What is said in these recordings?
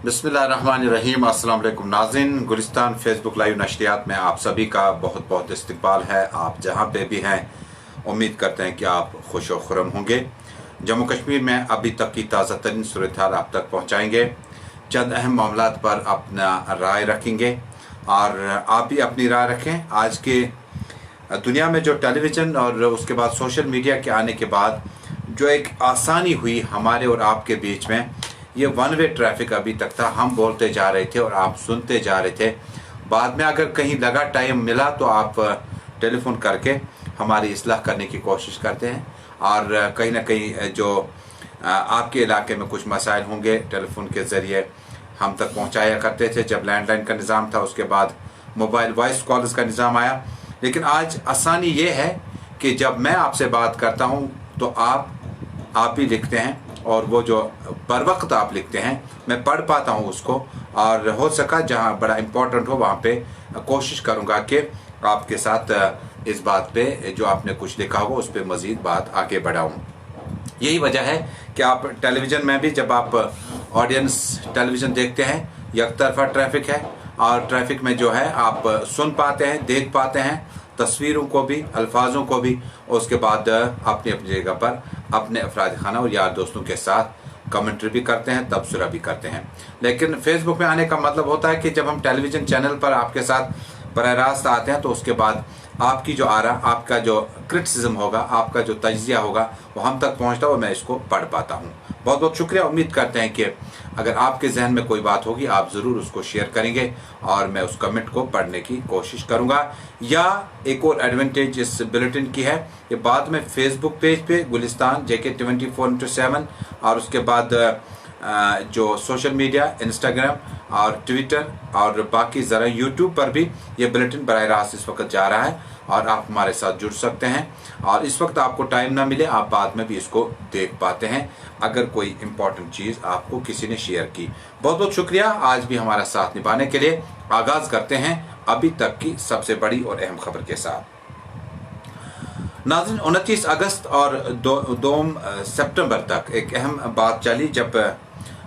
बिस्मिल्लाहिर्रहमानिर्रहीम। अस्सलाम वालेकुम नाज़रीन, गुलिस्तान फेसबुक लाइव नशरियात में आप सभी का बहुत बहुत इस्तकबाल है। आप जहाँ पे भी हैं उम्मीद करते हैं कि आप खुश व खुरम होंगे। जम्मू कश्मीर में अभी तक की ताज़ा तरीन सूरत हाल आप तक पहुँचाएँगे। चंद अहम मामलात पर अपना राय रखेंगे और आप भी अपनी राय रखें। आज के दुनिया में जो टेलीविज़न और उसके बाद सोशल मीडिया के आने के बाद जो एक आसानी हुई हमारे और आपके बीच में, ये वन वे ट्रैफिक अभी तक था। हम बोलते जा रहे थे और आप सुनते जा रहे थे। बाद में अगर कहीं लगा टाइम मिला तो आप टेलीफोन करके हमारी इस्लाह करने की कोशिश करते हैं और कहीं ना कहीं जो आपके इलाके में कुछ मसाइल होंगे टेलीफोन के ज़रिए हम तक पहुंचाया करते थे। जब लैंडलाइन का निज़ाम था उसके बाद मोबाइल वॉइस कॉल्स का निज़ाम आया। लेकिन आज आसानी ये है कि जब मैं आपसे बात करता हूं तो आप ही लिखते हैं और वो जो बर वक्त आप लिखते हैं मैं पढ़ पाता हूँ उसको, और हो सका जहाँ बड़ा इम्पोर्टेंट हो वहाँ पे कोशिश करूँगा कि आपके साथ इस बात पे जो आपने कुछ लिखा हो उस पर मज़ीद बात आगे बढ़ाऊँ। यही वजह है कि आप टेलीविज़न में भी जब आप ऑडियंस टेलीविज़न देखते हैं एक तरफा ट्रैफिक है और ट्रैफिक में जो है आप सुन पाते हैं, देख पाते हैं तस्वीरों को भी, अल्फाजों को भी। उसके बाद अपनी अपनी जगह पर अपने अफराद खाना और यार दोस्तों के साथ कमेंट्री भी करते हैं, तबसरा भी करते हैं। लेकिन फेसबुक में आने का मतलब होता है कि जब हम टेलीविज़न चैनल पर आपके साथ बराह रास्त आते हैं तो उसके बाद आपकी जो आरा, आपका जो क्रिटिसिज्म होगा, आपका जो तजिया होगा वो हम तक पहुंचता है और मैं इसको पढ़ पाता हूं। बहुत बहुत शुक्रिया। उम्मीद करते हैं कि अगर आपके जहन में कोई बात होगी आप ज़रूर उसको शेयर करेंगे और मैं उस कमेंट को पढ़ने की कोशिश करूंगा। या एक और एडवांटेज इस बुलेटिन की है कि बाद में फेसबुक पेज पे गुलिस्तान JK 24/7 और उसके बाद जो सोशल मीडिया इंस्टाग्राम और ट्विटर और बाकी ज़रा यूट्यूब पर भी ये बुलेटिन बराह रास्त इस वक्त जा रहा है और आप हमारे साथ जुड़ सकते हैं। और इस वक्त आपको टाइम ना मिले आप बाद में भी इसको देख पाते हैं अगर कोई इम्पोर्टेंट चीज़ आपको किसी ने शेयर की। बहुत बहुत शुक्रिया आज भी हमारा साथ निभाने के लिए। आगाज़ करते हैं अभी तक की सबसे बड़ी और अहम खबर के साथ। नाज़रीन, 29 अगस्त और 2 सितंबर तक एक अहम बात चली जब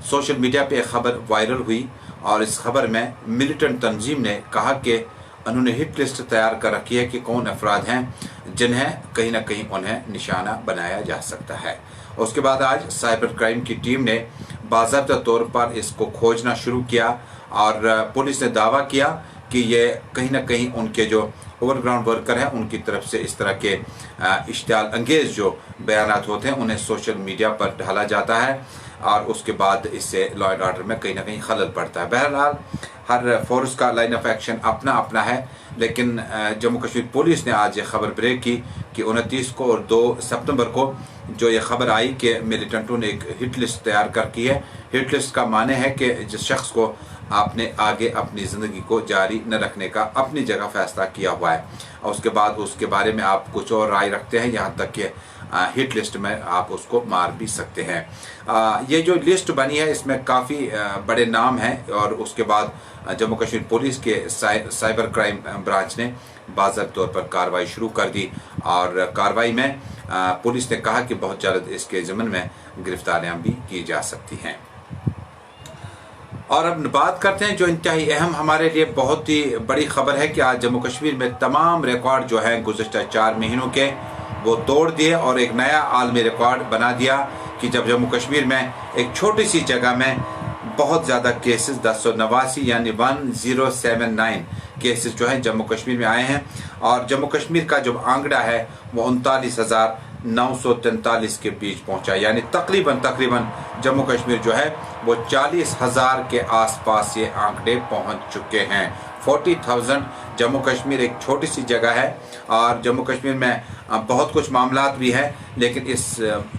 सोशल मीडिया पे एक खबर वायरल हुई और इस खबर में मिलिटेंट तंजीम ने कहा कि उन्होंने हिट लिस्ट तैयार कर रखी है कि कौन अफराद हैं जिन्हें कहीं ना कहीं उन्हें निशाना बनाया जा सकता है। उसके बाद आज साइबर क्राइम की टीम ने बाज़ाब्ता तौर पर इसको खोजना शुरू किया और पुलिस ने दावा किया कि ये कहीं ना कहीं उनके जो ओवरग्राउंड वर्कर हैं उनकी तरफ से इस तरह के इश्तियाल अंगेज जो बयानात होते हैं उन्हें सोशल मीडिया पर डाला जाता है और उसके बाद इससे लॉ एंड ऑर्डर में कहीं ना कहीं खलल पड़ता है। बहरहाल हर फोर्स का लाइन ऑफ एक्शन अपना अपना है, लेकिन जम्मू कश्मीर पुलिस ने आज ये खबर ब्रेक की कि 29 को और 2 सितंबर को जो ये खबर आई कि मिलिटेंटों ने एक हिट लिस्ट तैयार कर की है। हिट लिस्ट का माने है कि जिस शख्स को आपने आगे अपनी ज़िंदगी को जारी न रखने का अपनी जगह फैसला किया हुआ है और उसके बाद उसके बारे में आप कुछ और राय रखते हैं, यहाँ तक कि हिट लिस्ट में आप उसको मार भी सकते हैं। ये जो लिस्ट बनी है इसमें काफ़ी बड़े नाम हैं और उसके बाद जम्मू कश्मीर पुलिस के साइबर क्राइम ब्रांच ने बाज़ाब्ता तौर पर कार्रवाई शुरू कर दी और कार्रवाई में पुलिस ने कहा कि बहुत जल्द इसके ज़मन में गिरफ्तारियाँ भी की जा सकती हैं। और अब बात करते हैं जो इंतहाई अहम हमारे लिए बहुत ही बड़ी खबर है कि आज जम्मू कश्मीर में तमाम रिकॉर्ड जो हैं गुज़श्ता 4 महीनों के वो तोड़ दिए और एक नया आलमी रिकॉर्ड बना दिया कि जब जम्मू कश्मीर में एक छोटी सी जगह में बहुत ज़्यादा केसेस 1089 यानी 1079 केसेस जो हैं जम्मू कश्मीर में आए हैं और जम्मू कश्मीर का जो आंकड़ा है वो 39,943 के बीच पहुंचा, यानी तकरीबन जम्मू कश्मीर जो है वो 40,000 के आसपास ये आंकड़े पहुंच चुके हैं। 40,000। जम्मू कश्मीर एक छोटी सी जगह है और जम्मू कश्मीर में बहुत कुछ मामलात भी हैं, लेकिन इस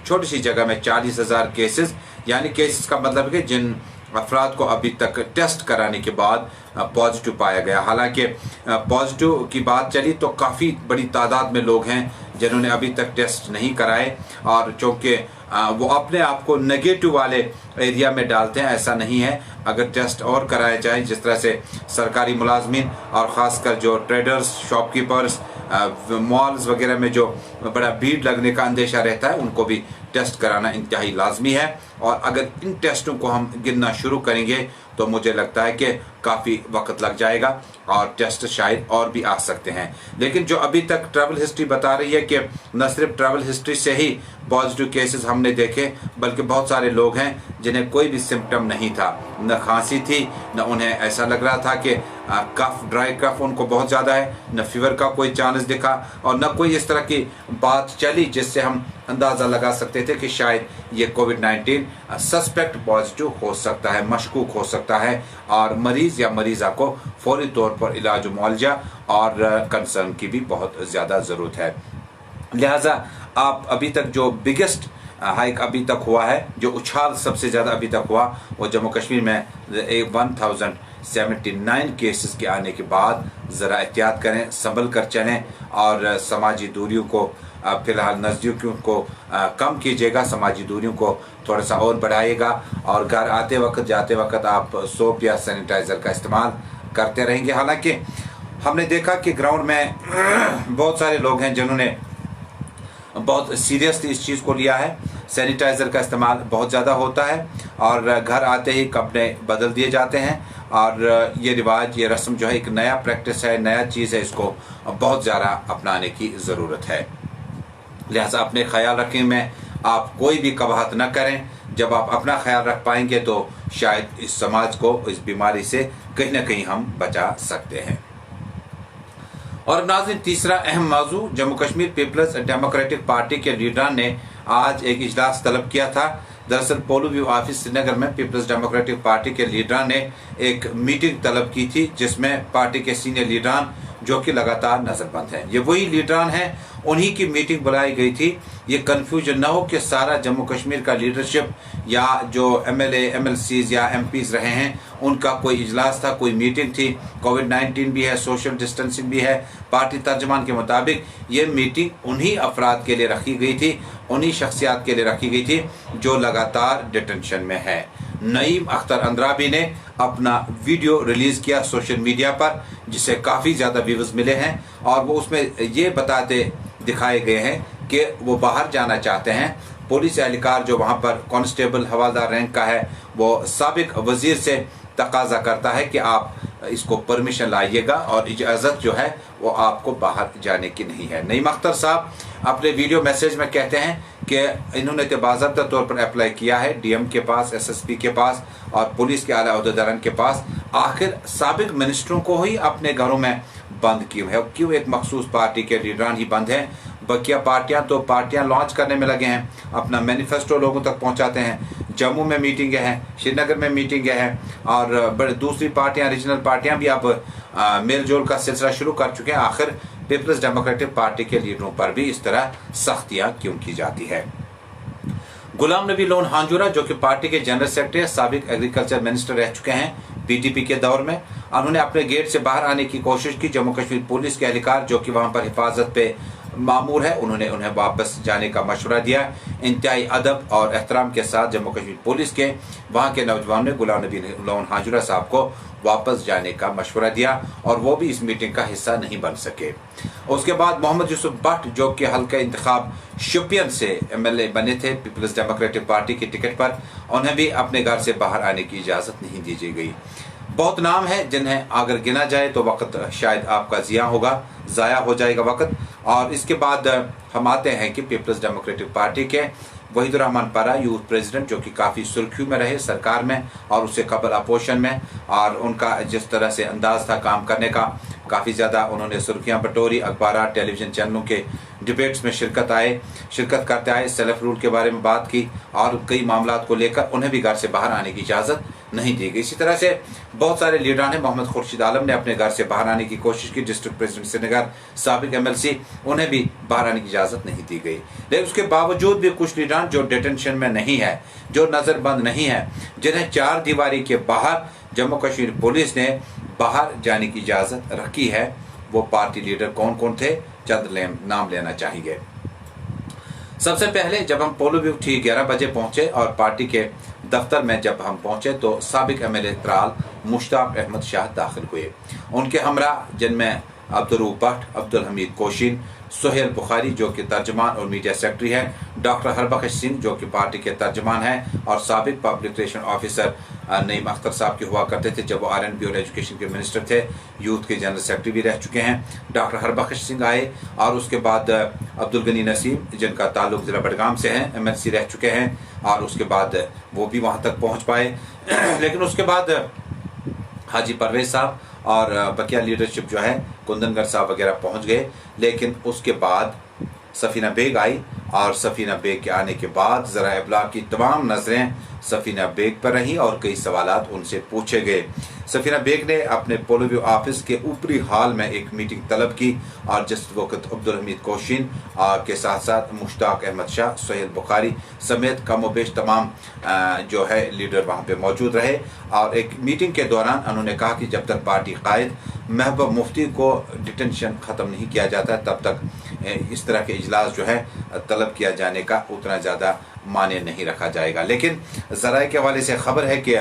छोटी सी जगह में 40,000 केसेस, यानी केसेस का मतलब है कि जिन अफराद को अभी तक टेस्ट कराने के बाद पॉजिटिव पाया गया। हालांकि पॉजिटिव की बात चली तो काफ़ी बड़ी तादाद में लोग हैं जिन्होंने अभी तक टेस्ट नहीं कराए और चूँकि वो अपने आप को नेगेटिव वाले एरिया में डालते हैं, ऐसा नहीं है। अगर टेस्ट और कराया जाए, जिस तरह से सरकारी मुलाजमीन और ख़ासकर जो ट्रेडर्स, शॉपकीपर्स, मॉल्स वगैरह में जो बड़ा भीड़ लगने का अंदेशा रहता है उनको भी टेस्ट कराना इंतहाई लाजमी है। और अगर इन टेस्टों को हम गिनना शुरू करेंगे तो मुझे लगता है कि काफ़ी वक्त लग जाएगा और टेस्ट शायद और भी आ सकते हैं। लेकिन जो अभी तक ट्रैवल हिस्ट्री बता रही है कि न सिर्फ ट्रैवल हिस्ट्री से ही पॉजिटिव केसेस हमने देखे, बल्कि बहुत सारे लोग हैं जिन्हें कोई भी सिम्टम नहीं था, न खांसी थी, न उन्हें ऐसा लग रहा था कि कफ, ड्राई कफ उनको बहुत ज़्यादा है, न फीवर का कोई चांस दिखा और न कोई इस तरह की बात चली जिससे हम अंदाज़ा लगा सकते थे कि शायद ये कोविड-19 सस्पेक्ट पॉजिटिव हो सकता है, मशकूक हो सकता है और मरीज़ या मरीज़ा को फौरी तौर पर इलाज मुआवजा और कंसर्न की भी बहुत ज़्यादा ज़रूरत है। लिहाजा आप अभी तक जो बिगेस्ट हाइक अभी तक हुआ है, जो उछाल सबसे ज़्यादा अभी तक हुआ, वो जम्मू कश्मीर में 1079 केसेस के आने के बाद ज़रा एहतियात करें, संभल कर चलें और समाजी दूरियों को फिलहाल नज़दीकियों को कम कीजिएगा, समाजी दूरियों को थोड़ा सा और बढ़ाइएगा और घर आते वक्त जाते वक्त आप सोप या सैनिटाइज़र का इस्तेमाल करते रहेंगे। हालांकि हमने देखा कि ग्राउंड में बहुत सारे लोग हैं जिन्होंने बहुत सीरियसली इस चीज़ को लिया है। सैनिटाइज़र का इस्तेमाल बहुत ज़्यादा होता है और घर आते ही कपड़े बदल दिए जाते हैं और ये रिवाज, ये रस्म जो है एक नया प्रैक्टिस है, नया चीज़ है, इसको बहुत ज़्यादा अपनाने की ज़रूरत है। लिहाजा अपने ख्याल रखने में आप कोई भी कबाहत न करें। जब आप अपना ख्याल रख पाएंगे तो शायद इस समाज को इस बीमारी से कहीं ना कहीं हम बचा सकते हैं। और नाज़रीन, तीसरा अहम मौजू, जम्मू कश्मीर पीपल्स डेमोक्रेटिक पार्टी के लीडरान ने आज एक इजलास तलब किया था। दरअसल पोलो व्यू ऑफिस श्रीनगर में पीपल्स डेमोक्रेटिक पार्टी के लीडरान ने एक मीटिंग तलब की थी जिसमें पार्टी के सीनियर लीडरान जो कि लगातार नजरबंद हैं, ये वही लीडरान हैं, उन्हीं की मीटिंग बुलाई गई थी। ये कंफ्यूजन न हो कि सारा जम्मू कश्मीर का लीडरशिप या जो MLA MLCs या MPs रहे हैं उनका कोई इजलास था, कोई मीटिंग थी। कोविड-19 भी है, सोशल डिस्टेंसिंग भी है। पार्टी तर्जमान के मुताबिक ये मीटिंग उन्हीं अफराद के लिए रखी गई थी, उन्हीं शख्सियात के लिए रखी गई थी जो लगातार डिटेंशन में है। नईम अख्तर अंद्राबी ने अपना वीडियो रिलीज किया सोशल मीडिया पर जिसे काफ़ी ज़्यादा व्यूज़ मिले हैं और वो उसमें ये बताते दिखाए गए हैं कि वो बाहर जाना चाहते हैं। पुलिस एहलकार जो वहाँ पर कांस्टेबल हवालदार रैंक का है वो साबिक वजीर से तकाजा करता है कि आप इसको परमिशन लाइएगा और इजाज़त जो है वो आपको बाहर जाने की नहीं है। नईम अख्तर साहब अपने वीडियो मैसेज में कहते हैं कि इन्होंने तो बाज़ाब्ता तौर पर अप्लाई किया है DM के पास, SSP के पास और पुलिस के आला अहदेदारान के पास। आखिर साबिक मिनिस्टरों को ही अपने घरों में बंद क्यों है? क्यों एक मखसूस पार्टी के लीडरान ही बंद हैं? बकिया पार्टियां लॉन्च करने में लगे हैं, अपना मैनिफेस्टो लोगों तक पहुंचाते हैं। जम्मू में मीटिंगें हैं, श्रीनगर में मीटिंगें हैं और दूसरी पार्टियां, रीजनल पार्टियां भी अब मेल जोल का सिलसिला शुरू कर चुके हैं। आखिर पीपल्स डेमोक्रेटिक पार्टी के लीडरों पर भी इस तरह सख्तियां क्यों की जाती है? गुलाम नबी लोन हांजुरा जो कि पार्टी के जनरल सेक्रेटरी, साबिक एग्रीकल्चर मिनिस्टर रह चुके हैं PDP के दौर में, उन्होंने अपने गेट से बाहर आने की कोशिश की। जम्मू कश्मीर पुलिस के एहलकार जो कि वहां पर हिफाजत पे मामूर है उन्होंने उन्हें वापस जाने का मशवरा दिया। इंतहाई अदब और एहतराम के साथ जम्मू कश्मीर पुलिस के वहाँ के नौजवानों ने गुलाम नबी लोन हांजुरा साहब को वापस जाने का मशवरा दिया और वो भी इस मीटिंग का हिस्सा नहीं बन सके। उसके बाद मोहम्मद यूसुफ भट्ट जो कि हल्का इंतखाब शोपियान से MLA बने थे पीपल्स डेमोक्रेटिक पार्टी की टिकट पर, उन्हें भी अपने घर से बाहर आने की इजाज़त नहीं दी गई। बहुत नाम है जिन्हें अगर गिना जाए तो वक्त शायद आपका ज़ाया हो जाएगा वक्त। और इसके बाद हम आते हैं कि पीपल्स डेमोक्रेटिक पार्टी के वहीदुर रहमान पारा यूथ प्रेसिडेंट जो कि काफ़ी सुर्खियों में रहे सरकार में और उससे कबल अपोजिशन में, और उनका जिस तरह से अंदाज था काम करने का, काफ़ी ज़्यादा उन्होंने सुर्खियाँ बटोरी, अखबार टेलीविज़न चैनलों के डिबेट्स में शिरकत करते आए, सेल्फ रूल के बारे में बात की और कई मामला को लेकर उन्हें भी घर से बाहर आने की इजाज़त नहीं दी गई। इसी तरह से बहुत सारे लीडरान हैं। मोहम्मद खुर्शीद आलम ने अपने घर से बाहर आने की कोशिश की, डिस्ट्रिक्ट प्रेसिडेंट श्रीनगर, साबिक MLC, उन्हें भी बाहर आने की इजाज़त नहीं दी गई। लेकिन उसके बावजूद भी कुछ लीडरान जो डिटेंशन में नहीं है, जो नज़रबंद नहीं है, जिन्हें 4 दीवारी के बाहर जम्मू कश्मीर पुलिस ने बाहर जाने की इजाज़त रखी है, वो पार्टी लीडर कौन कौन थे? चंद नाम लेना चाहेंगे। सबसे पहले जब हम पोलो व्यू ठीक 11 बजे पहुंचे और पार्टी के दफ्तर में जब हम पहुंचे तो साबिक MLA त्राल मुश्ताक अहमद शाह दाखिल हुए। उनके हमरा जिनमें अब्दुल रऊफ भट्ट, अब्दुल हमीद कोशिन, सुहेल बुखारी जो कि तर्जमान और मीडिया सेक्रेटरी है, डॉक्टर हरबख्श सिंह जो कि पार्टी के तर्जमान हैं और साबिक public relation officer Naeem Akhtar साहब के हुआ करते थे जब वो RNB और एजुकेशन के मिनिस्टर थे, यूथ के जनरल सेक्रेटरी भी रह चुके हैं। डॉक्टर हरबख्श सिंह आए और उसके बाद अब्दुल गनी नसीम जिनका ताल्लुक ज़िला बडगाम से है, MLC रह चुके हैं, और उसके बाद वो भी वहाँ तक पहुँच पाए। लेकिन उसके बाद हाजी परवेज साहब और बकिया लीडरशिप जो है कुंदनगर साहब वगैरह पहुँच गए। लेकिन उसके बाद सफीना बेग आई और सफीना बेग के आने के बाद ज़रा इब्लाग की तमाम नज़रें सफीना बेग पर रहीं और कई सवालात उनसे पूछे गए। सफीना बेग ने अपने पोलो ऑफिस के ऊपरी हॉल में एक मीटिंग तलब की और जिस वक्त अब्दुल हमीद कोशीन के साथ साथ मुश्ताक अहमद शाह, सोहेल बुखारी समेत कमोबेश तमाम जो है लीडर वहाँ पे मौजूद रहे। और एक मीटिंग के दौरान उन्होंने कहा कि जब तक पार्टी कायद महबूब मुफ्ती को डिटेंशन ख़त्म नहीं किया जाता तब तक इस तरह के इजलास जो है तलब किया जाने का उतना ज़्यादा माने नहीं रखा जाएगा। लेकिन ज़राए के हवाले से खबर है कि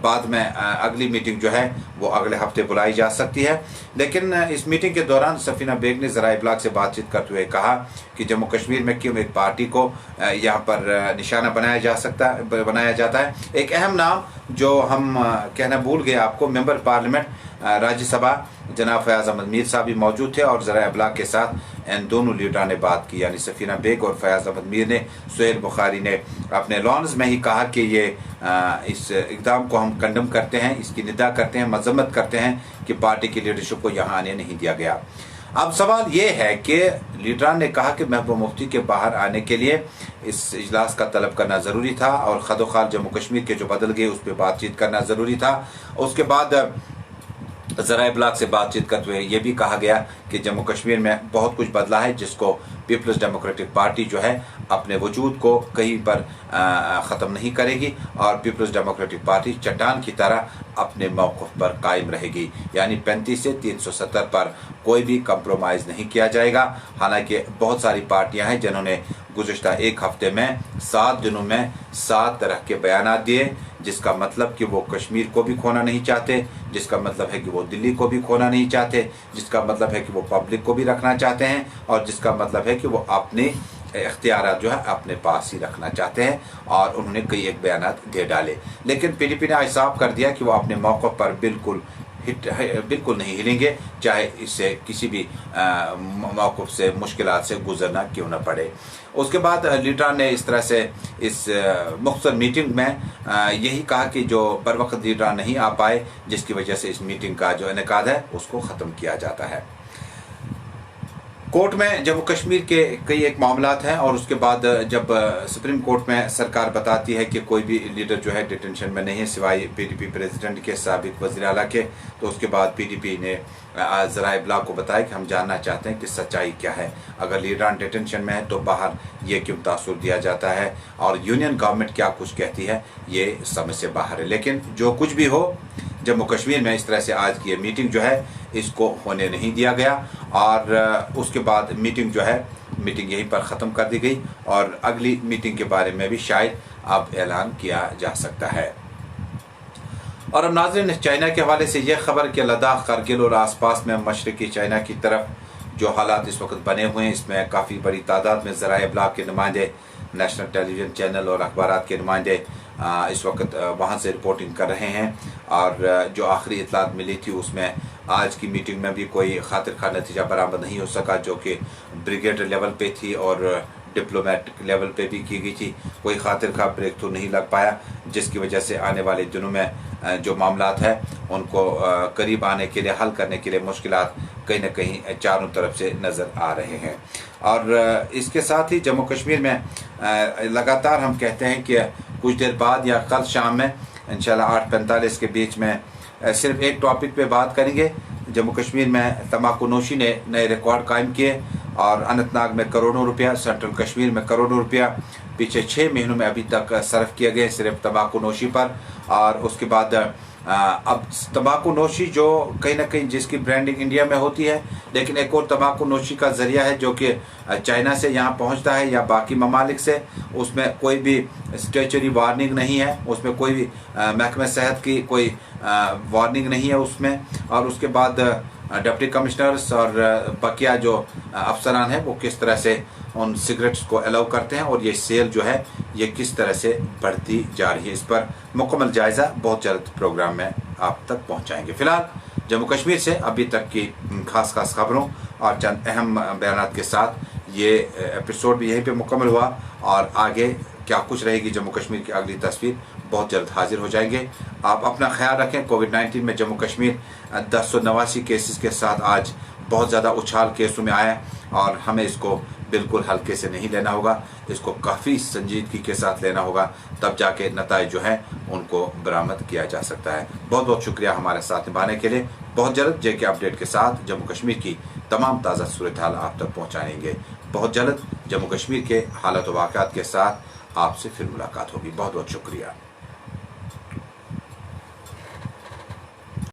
बाद में अगली मीटिंग जो है वो अगले हफ्ते बुलाई जा सकती है। लेकिन इस मीटिंग के दौरान सफीना बेग ने ज़राए इब्लाग से बातचीत करते हुए कहा कि जम्मू कश्मीर में क्यों एक पार्टी को यहाँ पर निशाना बनाया जाता है। एक अहम नाम जो हम कहना भूल गए आपको, मेंबर पार्लियामेंट राज्यसभा जनाब फयाज अहमद मीर साहब भी मौजूद थे और ज़राए इब्लाग के साथ इन दोनों लीडरों ने बात की, यानी सफीना बेग और फयाज अहमद मीर ने। सोहेल बुखारी ने अपने लॉन्स में ही कहा कि ये इस इक़दाम को हम कंडम करते हैं, इसकी निदा करते हैं, मजम्मत करते हैं कि पार्टी की लीडरशिप को यहाँ आने नहीं दिया गया। अब सवाल ये है कि लीडरान ने कहा कि महबूब मुफ्ती के बाहर आने के लिए इस इजलास का तलब करना ज़रूरी था और खदोखाल जम्मू कश्मीर के जो बदल गए उस पर बातचीत करना ज़रूरी था। उसके बाद ज़राए इब्लाग से बातचीत करते हुए ये भी कहा गया कि जम्मू कश्मीर में बहुत कुछ बदला है जिसको पीपल्स डेमोक्रेटिक पार्टी जो है अपने वजूद को कहीं पर ख़त्म नहीं करेगी और पीपल्स डेमोक्रेटिक पार्टी चट्टान की तरह अपने मौक़िफ़ पर कायम रहेगी, यानी 35 से 370 पर कोई भी कंप्रोमाइज़ नहीं किया जाएगा। हालांकि बहुत सारी पार्टियां हैं जिन्होंने गुज़िश्ता एक हफ्ते में 7 दिनों में 7 तरह के बयानात दिए, जिसका मतलब कि वो कश्मीर को भी खोना नहीं चाहते, जिसका मतलब है कि वो दिल्ली को भी खोना नहीं चाहते, जिसका मतलब है कि वो पब्लिक को भी रखना चाहते हैं और जिसका मतलब है कि वो अपने इख्तियारात जो है अपने पास ही रखना चाहते हैं। और उन्होंने कई एक बयानात दे डाले। लेकिन PDP ने आज साफ कर दिया कि वो अपने मौक़िफ़ पर बिल्कुल नहीं हिलेंगे, चाहे इससे किसी भी मौक़िफ़ से मुश्किलात से गुजरना क्यों न पड़े। उसके बाद लीडर ने इस तरह से इस मुख्तसर मीटिंग में यही कहा कि जो बर वक्त लीडर नहीं आ पाए जिसकी वजह से इस मीटिंग का जो इनेकाद है उसको ख़त्म किया जाता है। कोर्ट में जम्मू कश्मीर के कई एक मामलात हैं और उसके बाद जब सुप्रीम कोर्ट में सरकार बताती है कि कोई भी लीडर जो है डिटेंशन में नहीं है सिवाय PDP प्रेसिडेंट के साबिक वज़ीर आला के, तो उसके बाद PDP ने ज़राए इब्लाग को बताया कि हम जानना चाहते हैं कि सच्चाई क्या है। अगर लीडर डिटेंशन में है तो बाहर ये क्यों तासुर दिया जाता है और यूनियन गवर्नमेंट क्या कुछ कहती है, ये समझ से बाहर है। लेकिन जो कुछ भी हो, जम्मू कश्मीर में इस तरह से आज की ये मीटिंग जो है इसको होने नहीं दिया गया और उसके बाद मीटिंग जो है मीटिंग यहीं पर ख़त्म कर दी गई और अगली मीटिंग के बारे में भी शायद अब ऐलान किया जा सकता है। और अब नाज़रीन, चाइना के हवाले से यह खबर कि लद्दाख, करगिल और आसपास में मशरक़ी चाइना की तरफ जो हालात इस वक्त बने हुए हैं, इसमें काफ़ी बड़ी तादाद में ज़राए इब्लाग के नुमाइंदे, नेशनल टेलीविज़न चैनल और अखबारात के नुमाइंदे इस वक्त वहाँ से रिपोर्टिंग कर रहे हैं। और जो आखिरी इतलात मिली थी उसमें आज की मीटिंग में भी कोई खातिर खा नतीजा बरामद नहीं हो सका, जो कि ब्रिगेड लेवल पे थी और डिप्लोमेटिक लेवल पे भी की गई थी। कोई खातिर खा ब्रेक थ्रू नहीं लग पाया, जिसकी वजह से आने वाले दिनों में जो मामलात है उनको करीब आने के लिए, हल करने के लिए मुश्किलात कहीं न कहीं चारों तरफ से नज़र आ रहे हैं। और इसके साथ ही जम्मू कश्मीर में लगातार हम कहते हैं कि कुछ देर बाद या कल शाम में इंशाल्लाह 8:45 के बीच में सिर्फ एक टॉपिक पे बात करेंगे। जम्मू कश्मीर में तंबाकू नोशी ने नए रिकॉर्ड कायम किए और अनंतनाग में करोड़ों रुपया, सेंट्रल कश्मीर में करोड़ों रुपया पिछले 6 महीनों में अभी तक सर्फ किए गए सिर्फ तंबाकू नोशी पर। और उसके बाद अब तंबाकू नोशी जो कहीं ना कहीं जिसकी ब्रांडिंग इंडिया में होती है, लेकिन एक और तंबाकू नोशी का ज़रिया है जो कि चाइना से यहाँ पहुँचता है या बाकी ममालिक से, उसमें कोई भी स्टेचुरी वार्निंग नहीं है, उसमें कोई महकमे सेहत की कोई वार्निंग नहीं है उसमें। और उसके बाद डिप्टी कमिश्नर्स और बकिया जो अफसरान हैं वो किस तरह से उन सिगरेट्स को अलाउ करते हैं और ये सेल जो है ये किस तरह से बढ़ती जा रही है, इस पर मुकम्मल जायज़ा बहुत जल्द प्रोग्राम में आप तक पहुंचाएंगे। फिलहाल जम्मू कश्मीर से अभी तक की खास खबरों और चंद अहम बयानात के साथ ये एपिसोड भी यहीं पे मुकम्मल हुआ और आगे क्या कुछ रहेगी जम्मू कश्मीर की अगली तस्वीर बहुत जल्द हाजिर हो जाएंगे। आप अपना ख्याल रखें। कोविड-19 में जम्मू कश्मीर 1089 केसेस के साथ आज बहुत ज़्यादा उछाल केसों में आया और हमें इसको बिल्कुल हल्के से नहीं लेना होगा, इसको काफ़ी संजीदगी के साथ लेना होगा, तब जाके नताइज जो हैं उनको बरामद किया जा सकता है। बहुत बहुत शुक्रिया हमारे साथ निभाने के लिए। बहुत जल्द जेके अपडेट के साथ जम्मू कश्मीर की तमाम ताज़ा सूरत हाल आप तक पहुँचाएंगे। बहुत जल्द जम्मू कश्मीर के हालत व वाक़यात के साथ आपसे फिर मुलाकात होगी। बहुत बहुत शुक्रिया।